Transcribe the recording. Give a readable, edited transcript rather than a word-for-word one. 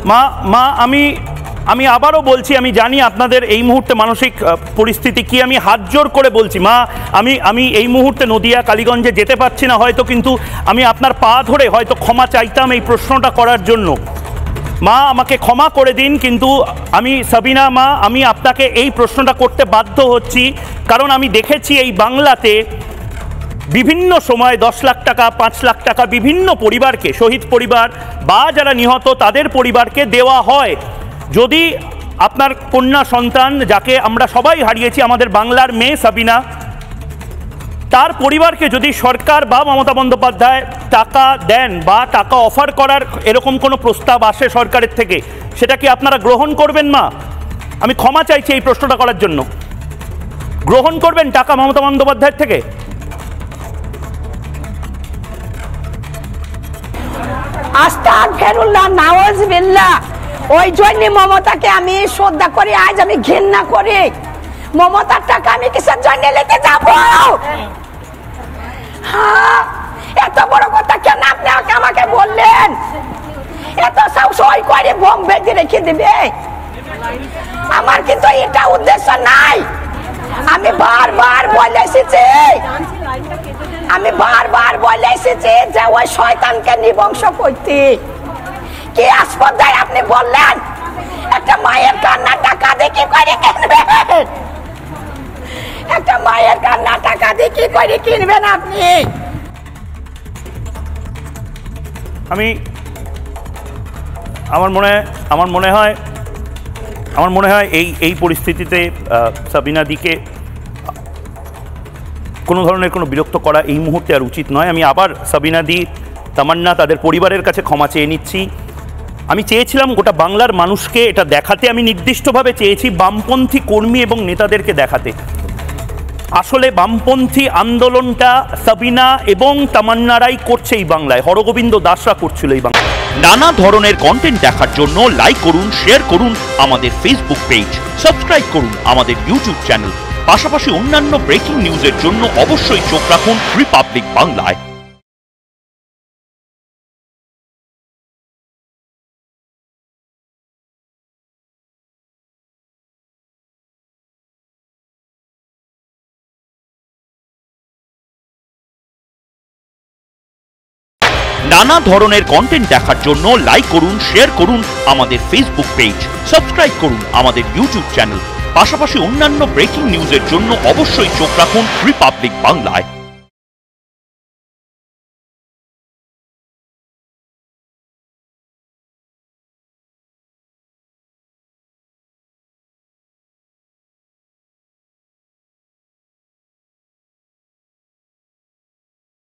মা মা আমি আমি আবারও বলছি, আমি জানি আপনাদের এই মুহূর্তে মানসিক পরিস্থিতি কি, আমি হাত জোর করে বলছি মা, আমি এই মুহূর্তে নদিয়া কালীগঞ্জে যেতে পারছি না হয়তো, কিন্তু আমি আপনার পা ধরে হয়তো ক্ষমা চাইতাম এই প্রশ্নটা করার জন্য। মা আমাকে ক্ষমা করে দিন, কিন্তু আমি সাবিনা মা, আমি আপনাকে এই প্রশ্নটা করতে বাধ্য হচ্ছি, কারণ আমি দেখেছি এই বাংলাতে বিভিন্ন সময় 10 লাখ টাকা 5 লাখ টাকা বিভিন্ন পরিবারকে, শহীদ পরিবার বা যারা নিহত তাদের পরিবারকে দেওয়া হয়। যদি আপনার কন্যা সন্তান, যাকে আমরা সবাই হারিয়েছি, আমাদের বাংলার মেয়ে সাবিনা, তার পরিবারকে যদি সরকার বা মমতা বন্দ্যোপাধ্যায় টাকা দেন বা টাকা অফার করার এরকম কোনো প্রস্তাব আসে সরকারের থেকে, সেটা কি আপনারা গ্রহণ করবেন মা? আমি ক্ষমা চাইছি এই প্রশ্নটা করার জন্য। গ্রহণ করবেন টাকা মমতা বন্দ্যোপাধ্যায়ের থেকে? আস্তাগফিরুল্লাহ, নাউযুবিল্লাহ। ওই জন্য মমতাকে আমি শ্রদ্ধা করি, আজ আমি ঘৃণা করি। মমতার টাকা আমি কিসের জন্য নিতে যাব? হ্যাঁ, এত বড় কথা কেন আপনি আমাকে বললেন? এত সই করে বোম বেঁধে রেখে দিবে? আমার কিন্তু এটা উদ্দেশ্য নাই। আমি বারবার বলে এসেছি, যে ওই শয়তানকে নিবংশ করতে। কি আসপদায় আপনি বললেন একটা মায়ের কান্না টাকা দিয়ে কি করে কিনবেন? একটা মায়ের কান্না টাকা দিয়ে কি করে কিনবেন আপনি? আমার মনে হয় এই পরিস্থিতিতে সাবিনা দিকে কোনো ধরনের কোনো বিরক্ত করা এই মুহূর্তে আর উচিত নয়। আমি আবার সাবিনা দি, তামান্না, তাদের পরিবারের কাছে ক্ষমা চেয়ে নিচ্ছি। আমি চেয়েছিলাম গোটা বাংলার মানুষকে এটা দেখাতে, আমি নির্দিষ্টভাবে চেয়েছি বামপন্থী কর্মী এবং নেতাদেরকে দেখাতে। আসলে বামপন্থী আন্দোলনটা সাবিনা এবং তামান্নারাই করছে এই বাংলায়, হরগোবিন্দ দাসরা করছিল এই বাংলায়। নানা ধরনের কন্টেন্ট দেখার জন্য লাইক করুন, শেয়ার করুন আমাদের ফেসবুক পেজ, সাবস্ক্রাইব করুন আমাদের ইউটিউব চ্যানেল। পাশাপাশি অন্যান্য ব্রেকিং নিউজের জন্য অবশ্যই চোখ রাখুন রিপাবলিক বাংলায়। নানা ধরনের কন্টেন্ট দেখার জন্য লাইক করুন, শেয়ার করুন আমাদের ফেসবুক পেজ, সাবস্ক্রাইব করুন আমাদের ইউটিউব চ্যানেল। পাশাপাশি অন্যান্য ব্রেকিং নিউজের জন্য অবশ্যই চোখ রাখুন রিপাবলিক বাংলায়।